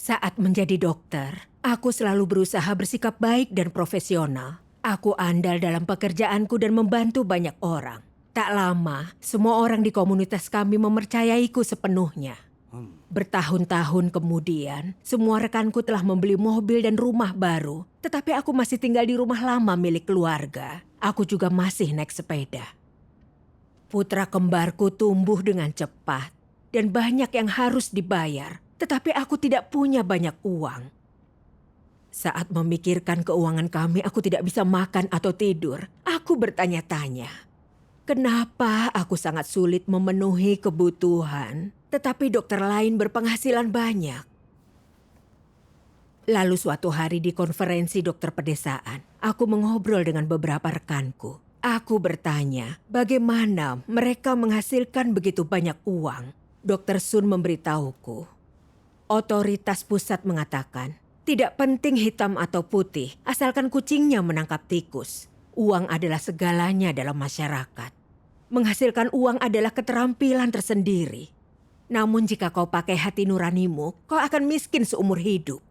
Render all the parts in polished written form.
Saat menjadi dokter, aku selalu berusaha bersikap baik dan profesional. Aku andal dalam pekerjaanku dan membantu banyak orang. Tak lama, semua orang di komunitas kami mempercayaiku sepenuhnya. Bertahun-tahun kemudian, semua rekanku telah membeli mobil dan rumah baru. Tetapi aku masih tinggal di rumah lama milik keluarga. Aku juga masih naik sepeda. Putra kembarku tumbuh dengan cepat dan banyak yang harus dibayar. Tetapi aku tidak punya banyak uang. Saat memikirkan keuangan kami, aku tidak bisa makan atau tidur. Aku bertanya-tanya, kenapa aku sangat sulit memenuhi kebutuhan, tetapi dokter lain berpenghasilan banyak? Lalu suatu hari di konferensi dokter pedesaan, aku mengobrol dengan beberapa rekanku. Aku bertanya, bagaimana mereka menghasilkan begitu banyak uang? Dokter Sun memberitahuku, otoritas pusat mengatakan, tidak penting hitam atau putih, asalkan kucingnya menangkap tikus. Uang adalah segalanya dalam masyarakat. Menghasilkan uang adalah keterampilan tersendiri. Namun jika kau pakai hati nuranimu, kau akan miskin seumur hidup.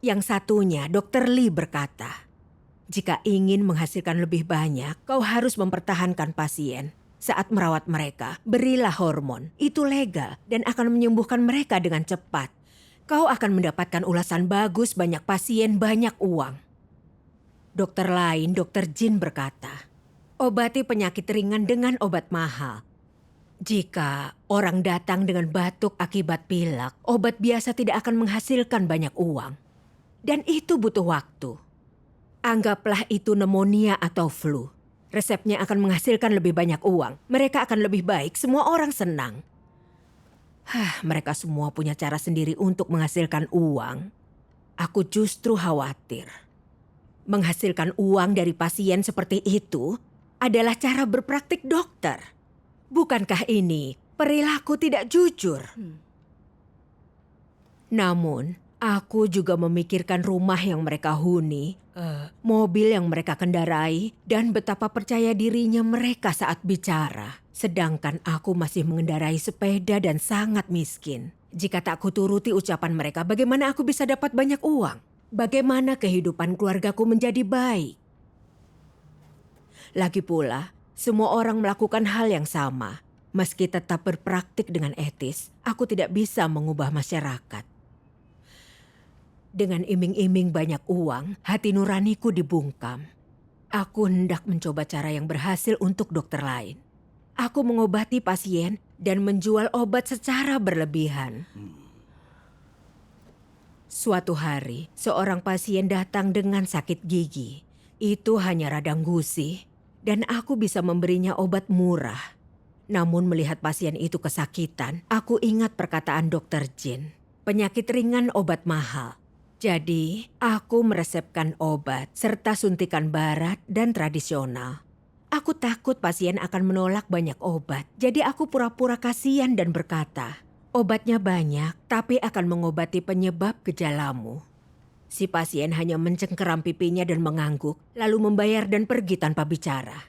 Yang satunya, Dr. Lee berkata, jika ingin menghasilkan lebih banyak, kau harus mempertahankan pasien. Saat merawat mereka, berilah hormon. Itu legal dan akan menyembuhkan mereka dengan cepat. Kau akan mendapatkan ulasan bagus, banyak pasien, banyak uang. Dokter lain, Dokter Jin berkata, obati penyakit ringan dengan obat mahal. Jika orang datang dengan batuk akibat pilek, obat biasa tidak akan menghasilkan banyak uang. Dan itu butuh waktu. Anggaplah itu pneumonia atau flu. Resepnya akan menghasilkan lebih banyak uang. Mereka akan lebih baik, semua orang senang. Mereka semua punya cara sendiri untuk menghasilkan uang. Aku justru khawatir. Menghasilkan uang dari pasien seperti itu adalah cara berpraktik dokter. Bukankah ini perilaku tidak jujur? Namun, aku juga memikirkan rumah yang mereka huni, mobil yang mereka kendarai, dan betapa percaya dirinya mereka saat bicara. Sedangkan aku masih mengendarai sepeda dan sangat miskin. Jika tak kuturuti ucapan mereka, bagaimana aku bisa dapat banyak uang? Bagaimana kehidupan keluargaku menjadi baik? Lagi pula, semua orang melakukan hal yang sama. Meski tetap berpraktik dengan etis, aku tidak bisa mengubah masyarakat. Dengan iming-iming banyak uang, hati nuraniku dibungkam. Aku hendak mencoba cara yang berhasil untuk dokter lain. Aku mengobati pasien dan menjual obat secara berlebihan. Suatu hari, seorang pasien datang dengan sakit gigi. Itu hanya radang gusi, dan aku bisa memberinya obat murah. Namun melihat pasien itu kesakitan, aku ingat perkataan Dokter Jin. Penyakit ringan obat mahal. Jadi, aku meresepkan obat serta suntikan barat dan tradisional. Aku takut pasien akan menolak banyak obat, jadi aku pura-pura kasihan dan berkata, obatnya banyak, tapi akan mengobati penyebab gejalamu. Si pasien hanya mencengkeram pipinya dan mengangguk, lalu membayar dan pergi tanpa bicara.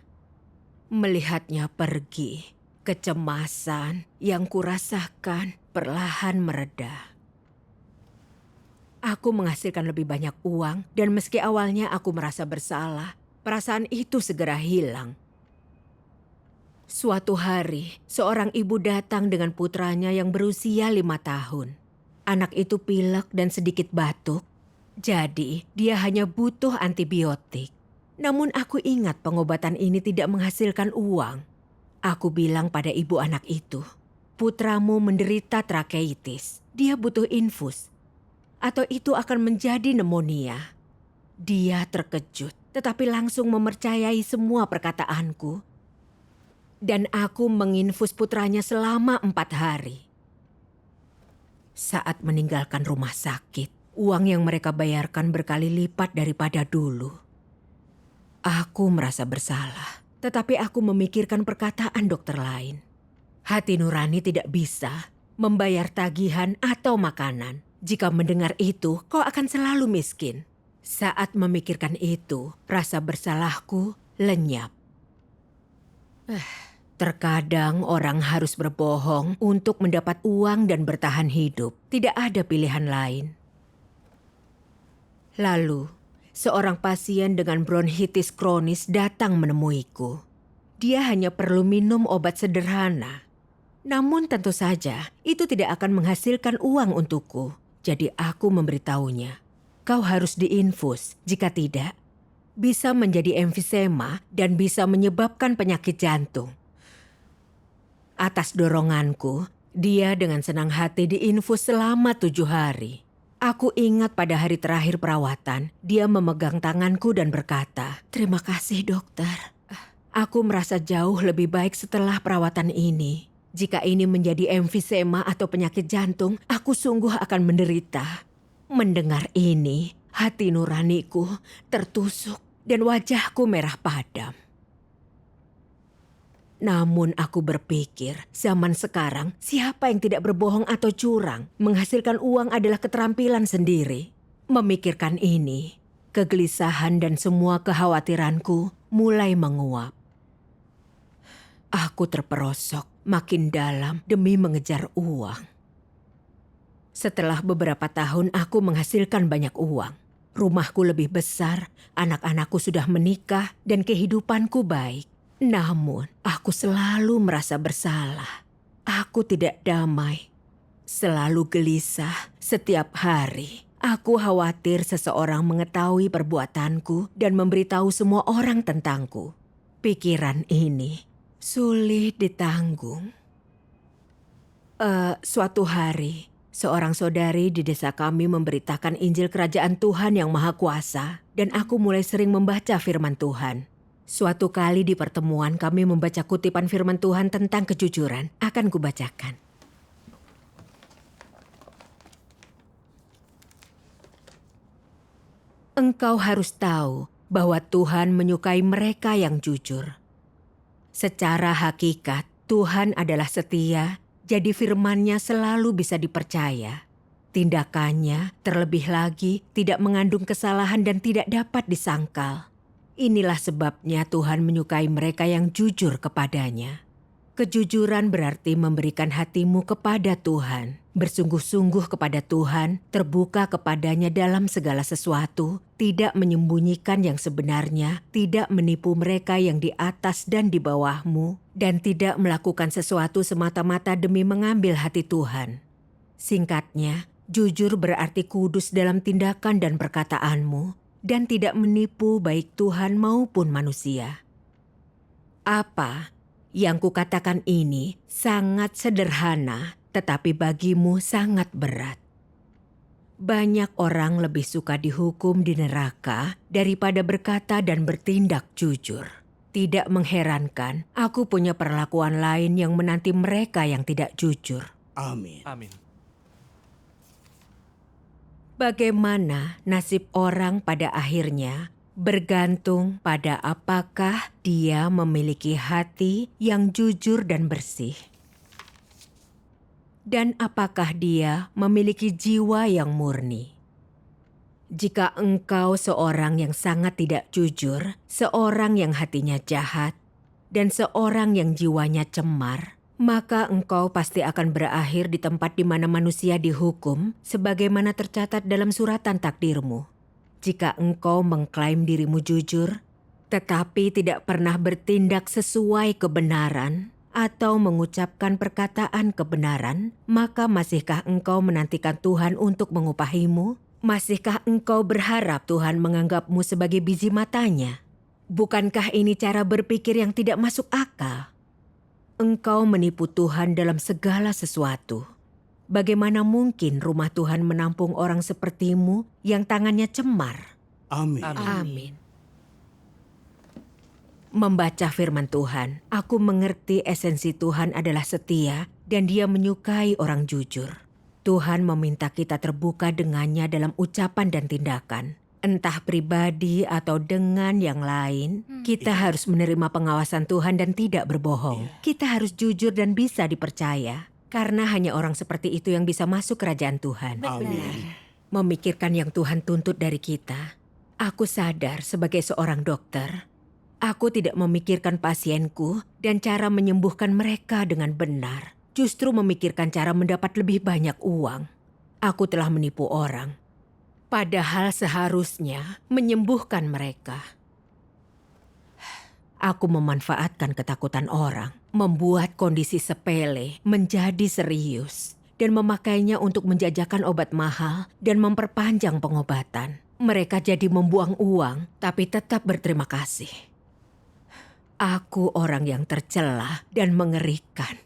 Melihatnya pergi, kecemasan yang kurasakan perlahan mereda. Aku menghasilkan lebih banyak uang dan meski awalnya aku merasa bersalah, perasaan itu segera hilang. Suatu hari, seorang ibu datang dengan putranya yang berusia 5 tahun. Anak itu pilek dan sedikit batuk, jadi dia hanya butuh antibiotik. Namun aku ingat pengobatan ini tidak menghasilkan uang. Aku bilang pada ibu anak itu, putramu menderita trakeitis, dia butuh infus. Atau itu akan menjadi pneumonia. Dia terkejut, tetapi langsung mempercayai semua perkataanku. Dan aku menginfus putranya selama 4 hari. Saat meninggalkan rumah sakit, uang yang mereka bayarkan berkali lipat daripada dulu. Aku merasa bersalah, tetapi aku memikirkan perkataan dokter lain. Hati nurani tidak bisa membayar tagihan atau makanan. Jika mendengar itu, kau akan selalu miskin. Saat memikirkan itu, rasa bersalahku lenyap. Terkadang orang harus berbohong untuk mendapat uang dan bertahan hidup. Tidak ada pilihan lain. Lalu, seorang pasien dengan bronkitis kronis datang menemuiku. Dia hanya perlu minum obat sederhana. Namun tentu saja, itu tidak akan menghasilkan uang untukku. Jadi aku memberitahunya, kau harus diinfus. Jika tidak, bisa menjadi emfisema dan bisa menyebabkan penyakit jantung. Atas doronganku, dia dengan senang hati diinfus selama 7 hari. Aku ingat pada hari terakhir perawatan, dia memegang tanganku dan berkata, "Terima kasih dokter. Aku merasa jauh lebih baik setelah perawatan ini. Jika ini menjadi emfisema atau penyakit jantung, aku sungguh akan menderita." Mendengar ini, hati nuraniku tertusuk dan wajahku merah padam. Namun aku berpikir, zaman sekarang siapa yang tidak berbohong atau curang? Menghasilkan uang adalah keterampilan sendiri. Memikirkan ini, kegelisahan dan semua kekhawatiranku mulai menguap. Aku terperosok makin dalam demi mengejar uang. Setelah beberapa tahun aku menghasilkan banyak uang. Rumahku lebih besar, anak-anakku sudah menikah, dan kehidupanku baik. Namun, aku selalu merasa bersalah. Aku tidak damai. Selalu gelisah setiap hari. Aku khawatir seseorang mengetahui perbuatanku dan memberitahu semua orang tentangku. Pikiran ini sulit ditanggung. Suatu hari, seorang saudari di desa kami memberitakan Injil Kerajaan Tuhan yang Maha Kuasa, dan aku mulai sering membaca firman Tuhan. Suatu kali di pertemuan kami membaca kutipan firman Tuhan tentang kejujuran. Akan kubacakan. Engkau harus tahu bahwa Tuhan menyukai mereka yang jujur. Secara hakikat, Tuhan adalah setia, jadi firman-Nya selalu bisa dipercaya. Tindakannya, terlebih lagi, tidak mengandung kesalahan dan tidak dapat disangkal. Inilah sebabnya Tuhan menyukai mereka yang jujur kepadanya. Kejujuran berarti memberikan hatimu kepada Tuhan, bersungguh-sungguh kepada Tuhan, terbuka kepadanya dalam segala sesuatu, tidak menyembunyikan yang sebenarnya, tidak menipu mereka yang di atas dan di bawahmu, dan tidak melakukan sesuatu semata-mata demi mengambil hati Tuhan. Singkatnya, jujur berarti kudus dalam tindakan dan perkataanmu, dan tidak menipu baik Tuhan maupun manusia. Apa yang kukatakan ini sangat sederhana, tetapi bagimu sangat berat. Banyak orang lebih suka dihukum di neraka daripada berkata dan bertindak jujur. Tidak mengherankan, aku punya perlakuan lain yang menanti mereka yang tidak jujur. Amin. Amin. Bagaimana nasib orang pada akhirnya bergantung pada apakah dia memiliki hati yang jujur dan bersih. Dan apakah dia memiliki jiwa yang murni. Jika engkau seorang yang sangat tidak jujur, seorang yang hatinya jahat, dan seorang yang jiwanya cemar, maka engkau pasti akan berakhir di tempat di mana manusia dihukum sebagaimana tercatat dalam suratan takdirmu. Jika engkau mengklaim dirimu jujur, tetapi tidak pernah bertindak sesuai kebenaran atau mengucapkan perkataan kebenaran, maka masihkah engkau menantikan Tuhan untuk mengupahimu? Masihkah engkau berharap Tuhan menganggapmu sebagai biji matanya? Bukankah ini cara berpikir yang tidak masuk akal? Engkau menipu Tuhan dalam segala sesuatu. Bagaimana mungkin rumah Tuhan menampung orang sepertimu yang tangannya cemar? Amin. Amin. Membaca firman Tuhan, aku mengerti esensi Tuhan adalah setia dan Dia menyukai orang jujur. Tuhan meminta kita terbuka dengannya dalam ucapan dan tindakan. Entah pribadi atau dengan yang lain, kita harus menerima pengawasan Tuhan dan tidak berbohong. Kita harus jujur dan bisa dipercaya. Karena hanya orang seperti itu yang bisa masuk kerajaan Tuhan. Amin. Memikirkan yang Tuhan tuntut dari kita, aku sadar sebagai seorang dokter, Aku tidak memikirkan pasienku dan cara menyembuhkan mereka dengan benar. Justru memikirkan cara mendapat lebih banyak uang. Aku telah menipu orang. Padahal seharusnya menyembuhkan mereka. Aku memanfaatkan ketakutan orang, membuat kondisi sepele menjadi serius, dan memakainya untuk menjajakan obat mahal dan memperpanjang pengobatan. Mereka jadi membuang uang, tapi tetap berterima kasih. Aku orang yang tercela dan mengerikan.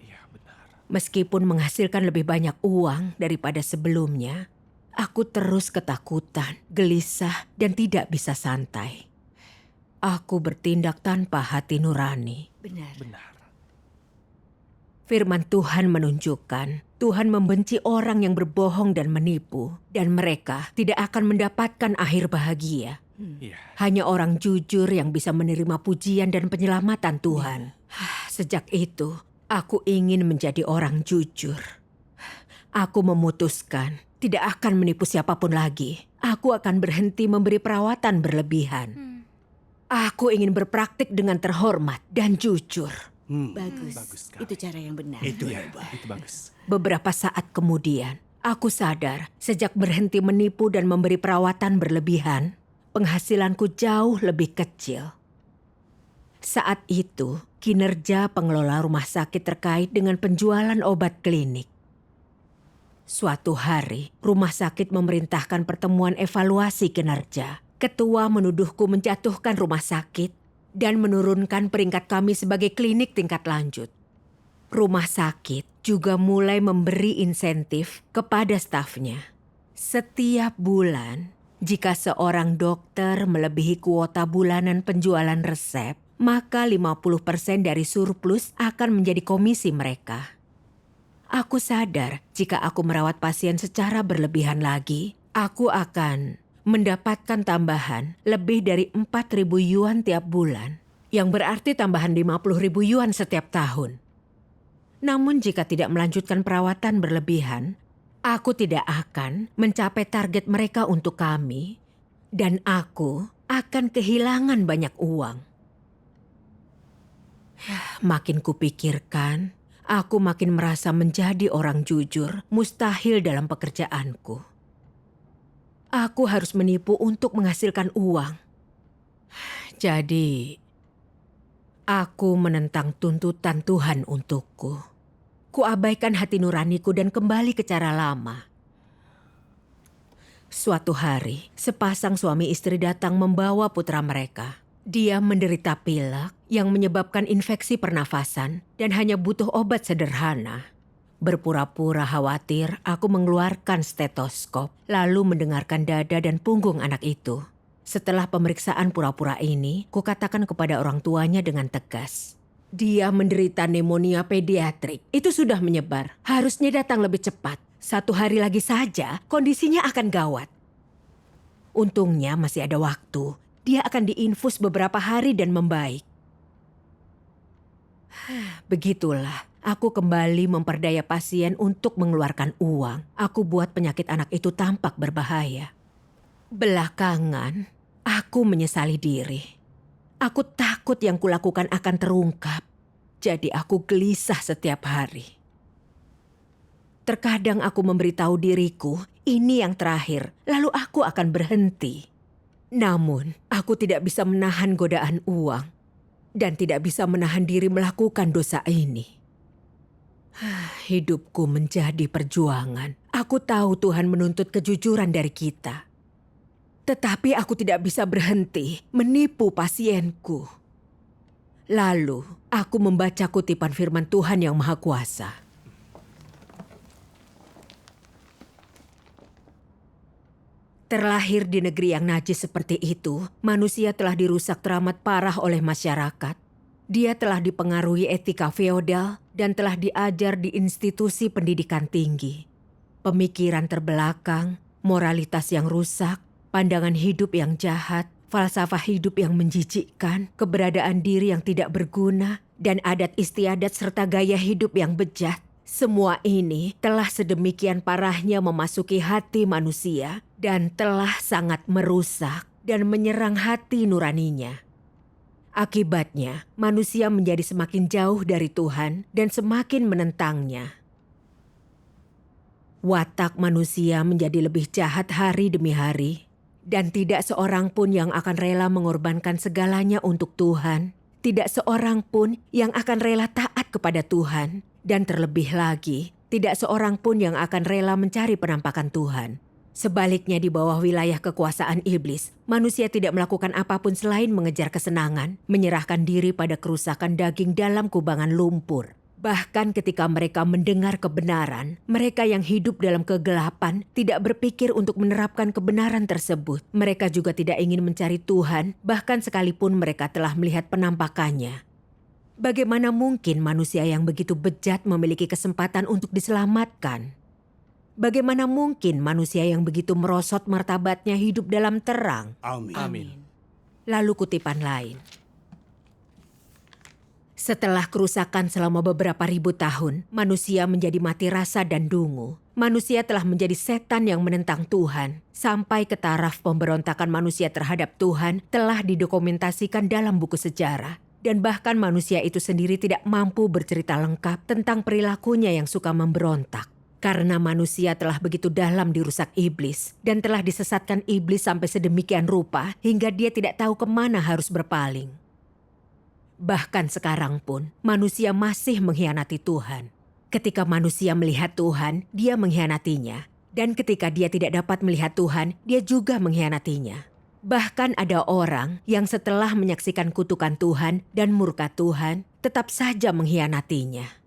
Iya, benar. Meskipun menghasilkan lebih banyak uang daripada sebelumnya, aku terus ketakutan, gelisah, dan tidak bisa santai. Aku bertindak tanpa hati nurani. Benar. Firman Tuhan menunjukkan Tuhan membenci orang yang berbohong dan menipu, dan mereka tidak akan mendapatkan akhir bahagia. Iya. Hanya orang jujur yang bisa menerima pujian dan penyelamatan Tuhan. Sejak itu, aku ingin menjadi orang jujur. Aku memutuskan tidak akan menipu siapapun lagi. Aku akan berhenti memberi perawatan berlebihan. Aku ingin berpraktik dengan terhormat dan jujur. Bagus. Bagus sekali. Itu cara yang benar. Itu bagus. Beberapa saat kemudian, aku sadar sejak berhenti menipu dan memberi perawatan berlebihan, penghasilanku jauh lebih kecil. Saat itu, kinerja pengelola rumah sakit terkait dengan penjualan obat klinik. Suatu hari, rumah sakit memerintahkan pertemuan evaluasi kinerja. Ketua menuduhku menjatuhkan rumah sakit dan menurunkan peringkat kami sebagai klinik tingkat lanjut. Rumah sakit juga mulai memberi insentif kepada stafnya. Setiap bulan, jika seorang dokter melebihi kuota bulanan penjualan resep, maka 50% dari surplus akan menjadi komisi mereka. Aku sadar jika aku merawat pasien secara berlebihan lagi, aku akan mendapatkan tambahan lebih dari 4.000 yuan tiap bulan, yang berarti tambahan 50.000 yuan setiap tahun. Namun jika tidak melanjutkan perawatan berlebihan, aku tidak akan mencapai target mereka untuk kami, dan aku akan kehilangan banyak uang. Makin kupikirkan, aku makin merasa menjadi orang jujur mustahil dalam pekerjaanku. Aku harus menipu untuk menghasilkan uang. Jadi, aku menentang tuntutan Tuhan untukku. Kuabaikan hati nuraniku dan kembali ke cara lama. Suatu hari, sepasang suami istri datang membawa putra mereka. Dia menderita pilek yang menyebabkan infeksi pernafasan dan hanya butuh obat sederhana. Berpura-pura khawatir, aku mengeluarkan stetoskop, lalu mendengarkan dada dan punggung anak itu. Setelah pemeriksaan pura-pura ini, kukatakan kepada orang tuanya dengan tegas, dia menderita pneumonia pediatrik. Itu sudah menyebar. Harusnya datang lebih cepat. 1 hari lagi saja, kondisinya akan gawat. Untungnya masih ada waktu. Dia akan diinfus beberapa hari dan membaik. Begitulah, aku kembali memperdaya pasien untuk mengeluarkan uang. Aku buat penyakit anak itu tampak berbahaya. Belakangan, aku menyesali diri. Aku takut yang kulakukan akan terungkap. Jadi aku gelisah setiap hari. Terkadang aku memberitahu diriku, ini yang terakhir, lalu aku akan berhenti. Namun, aku tidak bisa menahan godaan uang dan tidak bisa menahan diri melakukan dosa ini. Hidupku menjadi perjuangan. Aku tahu Tuhan menuntut kejujuran dari kita. Tetapi aku tidak bisa berhenti menipu pasienku. Lalu, aku membaca kutipan firman Tuhan yang Maha Kuasa. Terlahir di negeri yang najis seperti itu, manusia telah dirusak teramat parah oleh masyarakat. Dia telah dipengaruhi etika feodal dan telah diajar di institusi pendidikan tinggi. Pemikiran terbelakang, moralitas yang rusak, pandangan hidup yang jahat, falsafah hidup yang menjijikkan, keberadaan diri yang tidak berguna, dan adat istiadat serta gaya hidup yang bejat. Semua ini telah sedemikian parahnya memasuki hati manusia dan telah sangat merusak dan menyerang hati nuraninya. Akibatnya, manusia menjadi semakin jauh dari Tuhan dan semakin menentangnya. Watak manusia menjadi lebih jahat hari demi hari, dan tidak seorang pun yang akan rela mengorbankan segalanya untuk Tuhan. Tidak seorang pun yang akan rela taat kepada Tuhan, dan terlebih lagi, tidak seorang pun yang akan rela mencari penampakan Tuhan. Sebaliknya di bawah wilayah kekuasaan iblis, manusia tidak melakukan apapun selain mengejar kesenangan, menyerahkan diri pada kerusakan daging dalam kubangan lumpur. Bahkan ketika mereka mendengar kebenaran, mereka yang hidup dalam kegelapan tidak berpikir untuk menerapkan kebenaran tersebut. Mereka juga tidak ingin mencari Tuhan, bahkan sekalipun mereka telah melihat penampakannya. Bagaimana mungkin manusia yang begitu bejat memiliki kesempatan untuk diselamatkan? Bagaimana mungkin manusia yang begitu merosot martabatnya hidup dalam terang? Amin. Amin. Lalu kutipan lain. Setelah kerusakan selama beberapa ribu tahun, manusia menjadi mati rasa dan dungu. Manusia telah menjadi setan yang menentang Tuhan. Sampai ke taraf pemberontakan manusia terhadap Tuhan telah didokumentasikan dalam buku sejarah. Dan bahkan manusia itu sendiri tidak mampu bercerita lengkap tentang perilakunya yang suka memberontak. Karena manusia telah begitu dalam dirusak iblis dan telah disesatkan iblis sampai sedemikian rupa hingga dia tidak tahu kemana harus berpaling. Bahkan sekarang pun manusia masih mengkhianati Tuhan. Ketika manusia melihat Tuhan, dia mengkhianatinya. Dan ketika dia tidak dapat melihat Tuhan, dia juga mengkhianatinya. Bahkan ada orang yang setelah menyaksikan kutukan Tuhan dan murka Tuhan, tetap saja mengkhianatinya.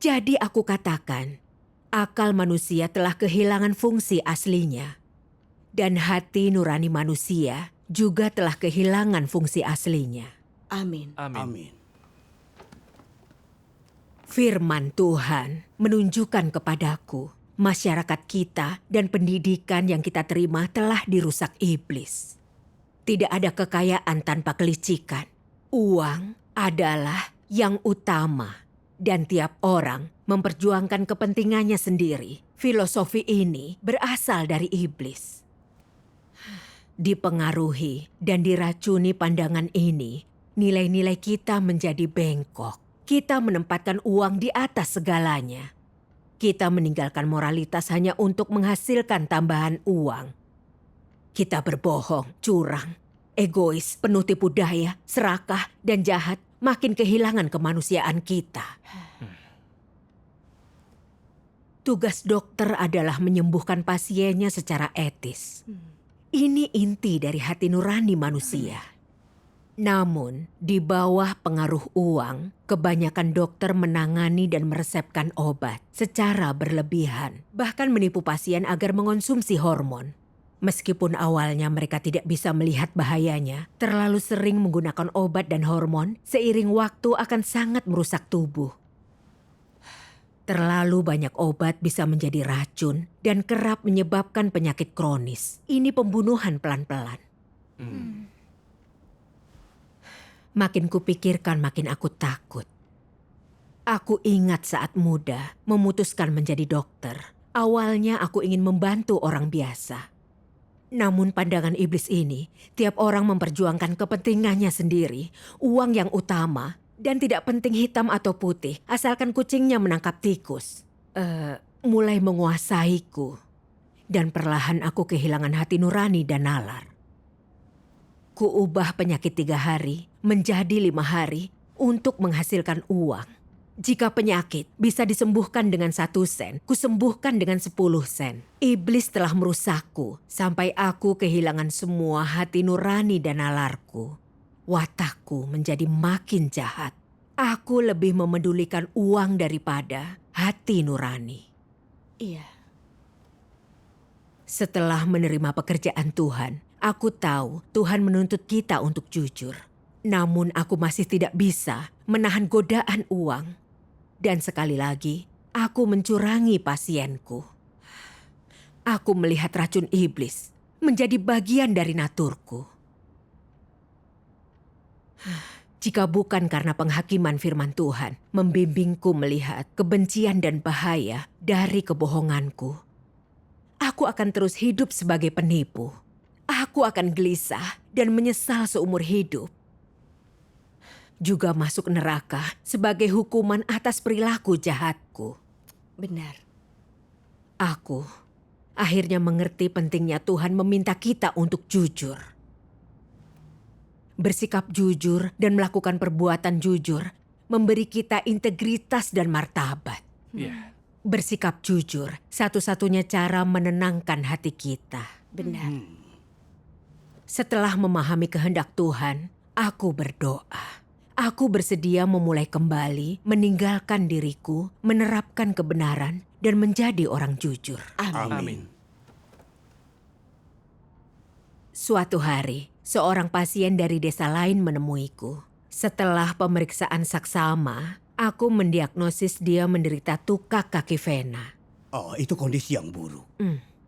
Jadi aku katakan, akal manusia telah kehilangan fungsi aslinya. Dan hati nurani manusia juga telah kehilangan fungsi aslinya. Amin. Amin. Amin. Firman Tuhan menunjukkan kepadaku, masyarakat kita dan pendidikan yang kita terima telah dirusak iblis. Tidak ada kekayaan tanpa kelicikan. Uang adalah yang utama. Dan tiap orang memperjuangkan kepentingannya sendiri. Filosofi ini berasal dari iblis. Dipengaruhi dan diracuni pandangan ini, nilai-nilai kita menjadi bengkok. Kita menempatkan uang di atas segalanya. Kita meninggalkan moralitas hanya untuk menghasilkan tambahan uang. Kita berbohong, curang, egois, penuh tipu daya, serakah, dan jahat, makin kehilangan kemanusiaan kita. Tugas dokter adalah menyembuhkan pasiennya secara etis. Ini inti dari hati nurani manusia. Namun, di bawah pengaruh uang, kebanyakan dokter menangani dan meresepkan obat secara berlebihan, bahkan menipu pasien agar mengonsumsi hormon. Meskipun awalnya mereka tidak bisa melihat bahayanya, terlalu sering menggunakan obat dan hormon seiring waktu akan sangat merusak tubuh. Terlalu banyak obat bisa menjadi racun dan kerap menyebabkan penyakit kronis. Ini pembunuhan pelan-pelan. Makin kupikirkan makin aku takut. Aku ingat saat muda memutuskan menjadi dokter. Awalnya aku ingin membantu orang biasa. Namun pandangan iblis ini, tiap orang memperjuangkan kepentingannya sendiri, uang yang utama, dan tidak penting hitam atau putih, asalkan kucingnya menangkap tikus. Mulai menguasaiku. Dan perlahan aku kehilangan hati nurani dan nalar. Kuubah penyakit 3 hari menjadi 5 hari untuk menghasilkan uang. Jika penyakit bisa disembuhkan dengan 1 sen, kusembuhkan dengan 10 sen. Iblis telah merusakku sampai aku kehilangan semua hati nurani dan nalarku. Watakku menjadi makin jahat. Aku lebih memedulikan uang daripada hati nurani. Iya. Setelah menerima pekerjaan Tuhan, aku tahu Tuhan menuntut kita untuk jujur. Namun aku masih tidak bisa menahan godaan uang. Dan sekali lagi, aku mencurangi pasienku. Aku melihat racun iblis menjadi bagian dari naturku. Jika bukan karena penghakiman firman Tuhan membimbingku melihat kebencian dan bahaya dari kebohonganku, aku akan terus hidup sebagai penipu. Aku akan gelisah dan menyesal seumur hidup. juga masuk neraka sebagai hukuman atas perilaku jahatku. Benar. Aku akhirnya mengerti pentingnya Tuhan meminta kita untuk jujur. Bersikap jujur dan melakukan perbuatan jujur memberi kita integritas dan martabat. Iya. Bersikap jujur satu-satunya cara menenangkan hati kita. Benar. Setelah memahami kehendak Tuhan, aku berdoa. Aku bersedia memulai kembali, meninggalkan diriku, menerapkan kebenaran, dan menjadi orang jujur. Amin. Suatu hari, seorang pasien dari desa lain menemuiku. Setelah pemeriksaan saksama, aku mendiagnosis dia menderita tukak kaki vena. Oh, itu kondisi yang buruk.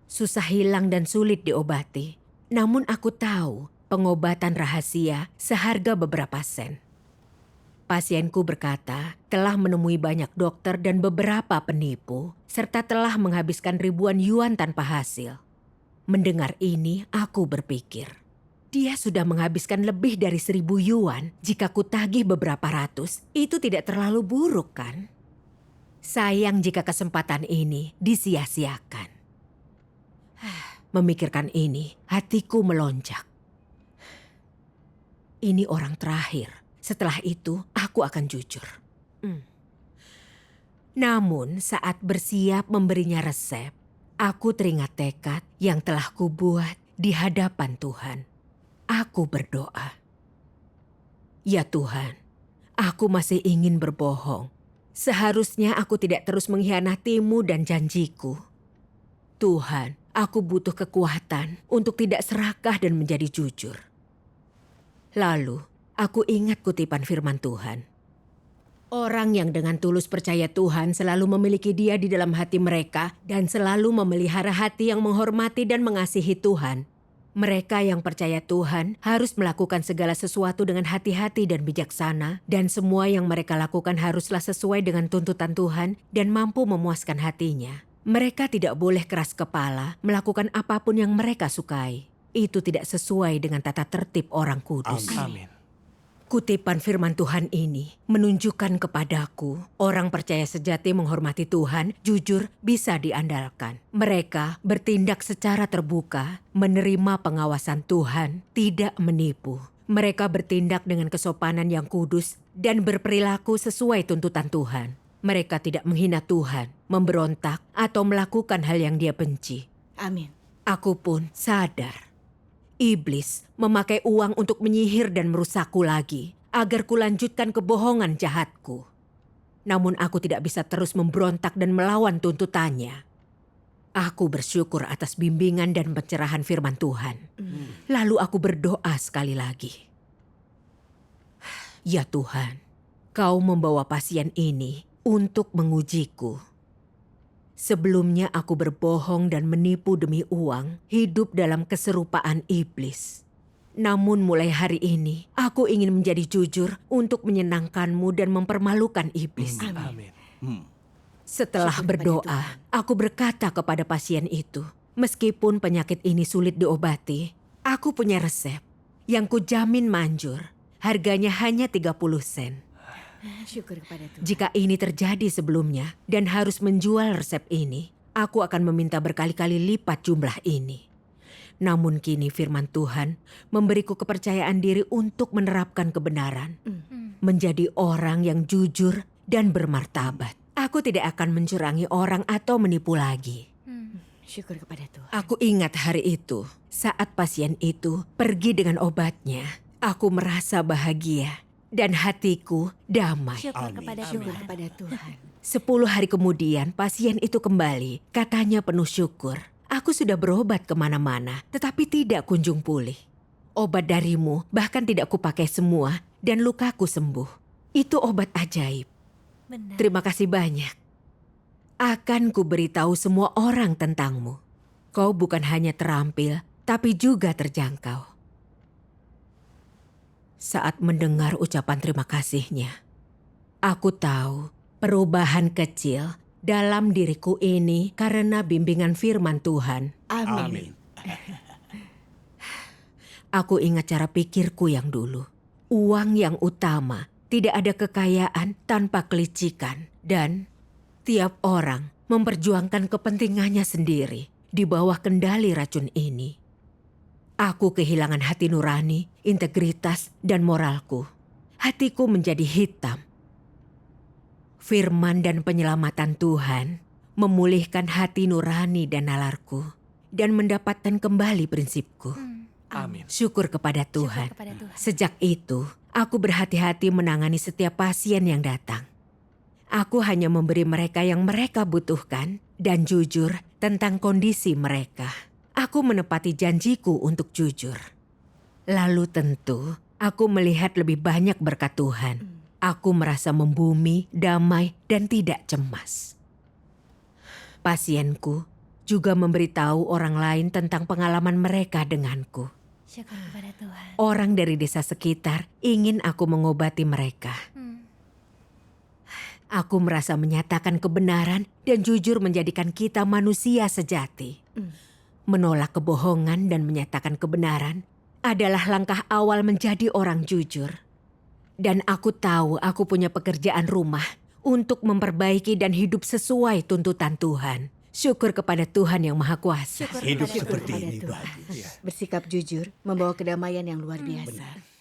Susah hilang dan sulit diobati. Namun aku tahu pengobatan rahasia seharga beberapa sen. Pasienku berkata telah menemui banyak dokter dan beberapa penipu, serta telah menghabiskan ribuan yuan tanpa hasil. Mendengar ini, aku berpikir, dia sudah menghabiskan lebih dari 1.000 yuan. Jika kutagih beberapa ratus, itu tidak terlalu buruk kan? Sayang jika kesempatan ini disia-siakan. Memikirkan ini, hatiku melonjak. Ini orang terakhir. Setelah itu, aku akan jujur. Namun, saat bersiap memberinya resep, aku teringat tekad yang telah kubuat di hadapan Tuhan. Aku berdoa, "Ya Tuhan, aku masih ingin berbohong. Seharusnya aku tidak terus mengkhianati-Mu dan janjiku. Tuhan, aku butuh kekuatan untuk tidak serakah dan menjadi jujur." Lalu, aku ingat kutipan firman Tuhan. Orang yang dengan tulus percaya Tuhan selalu memiliki Dia di dalam hati mereka dan selalu memelihara hati yang menghormati dan mengasihi Tuhan. Mereka yang percaya Tuhan harus melakukan segala sesuatu dengan hati-hati dan bijaksana, dan semua yang mereka lakukan haruslah sesuai dengan tuntutan Tuhan dan mampu memuaskan hatinya. Mereka tidak boleh keras kepala melakukan apapun yang mereka sukai. Itu tidak sesuai dengan tata tertib orang kudus. Amin. Kutipan firman Tuhan ini menunjukkan kepadaku, orang percaya sejati menghormati Tuhan, jujur, bisa diandalkan. Mereka bertindak secara terbuka, menerima pengawasan Tuhan, tidak menipu. Mereka bertindak dengan kesopanan yang kudus dan berperilaku sesuai tuntutan Tuhan. Mereka tidak menghina Tuhan, memberontak, atau melakukan hal yang Dia benci. Amin. Aku pun sadar. Iblis memakai uang untuk menyihir dan merusakku lagi agar kulanjutkan kebohongan jahatku. Namun aku tidak bisa terus memberontak dan melawan tuntutannya. Aku bersyukur atas bimbingan dan pencerahan firman Tuhan. Lalu aku berdoa sekali lagi. Ya Tuhan, Kau membawa pasien ini untuk mengujiku. Sebelumnya aku berbohong dan menipu demi uang, hidup dalam keserupaan iblis. Namun mulai hari ini, aku ingin menjadi jujur untuk menyenangkan-Mu dan mempermalukan iblis. Amin. Setelah Syukur kepada berdoa, aku berkata kepada pasien itu, meskipun penyakit ini sulit diobati, aku punya resep yang kujamin manjur. Harganya hanya 30 sen. Syukur kepada Tuhan. Jika ini terjadi sebelumnya dan harus menjual resep ini, aku akan meminta berkali-kali lipat jumlah ini. Namun kini firman Tuhan memberiku kepercayaan diri untuk menerapkan kebenaran. Menjadi orang yang jujur dan bermartabat. Aku tidak akan mencurangi orang atau menipu lagi. Syukur kepada Tuhan. Aku ingat hari itu, saat pasien itu pergi dengan obatnya. Aku merasa bahagia dan hatiku damai. Syukur Amin. kepada Amin. Tuhan. Kepada Tuhan. 10 hari kemudian pasien itu kembali, katanya penuh syukur. Aku sudah berobat kemana-mana, tetapi tidak kunjung pulih. Obat darimu bahkan tidak kupakai semua dan lukaku sembuh. Itu obat ajaib. Benar. Terima kasih banyak. Akan kuberitahu semua orang tentangmu. Kau bukan hanya terampil, tapi juga terjangkau. Saat mendengar ucapan terima kasihnya, aku tahu perubahan kecil dalam diriku ini karena bimbingan firman Tuhan. Amin. Aku ingat cara pikirku yang dulu. Uang yang utama Tidak ada kekayaan tanpa kelicikan. Dan tiap orang memperjuangkan kepentingannya sendiri di bawah kendali racun ini. Aku kehilangan hati nurani, integritas, dan moralku. Hatiku menjadi hitam. Firman dan penyelamatan Tuhan memulihkan hati nurani dan nalarku dan mendapatkan kembali prinsipku. Amin. Syukur kepada Tuhan. Syukur kepada Tuhan. Sejak itu, aku berhati-hati menangani setiap pasien yang datang. Aku hanya memberi mereka yang mereka butuhkan dan jujur tentang kondisi mereka. Aku menepati janjiku untuk jujur. Lalu tentu, aku melihat lebih banyak berkat Tuhan. Aku merasa membumi, damai, dan tidak cemas. Pasienku juga memberitahu orang lain tentang pengalaman mereka denganku. Syukur kepada Tuhan. Orang dari desa sekitar ingin aku mengobati mereka. Aku merasa menyatakan kebenaran dan jujur menjadikan kita manusia sejati. Menolak kebohongan dan menyatakan kebenaran adalah langkah awal menjadi orang jujur. Dan aku tahu aku punya pekerjaan rumah untuk memperbaiki dan hidup sesuai tuntutan Tuhan. Syukur kepada Tuhan yang Maha Kuasa. Syukur Hidup kepada seperti Tuhan. ini bagus. Bersikap jujur membawa kedamaian yang luar biasa.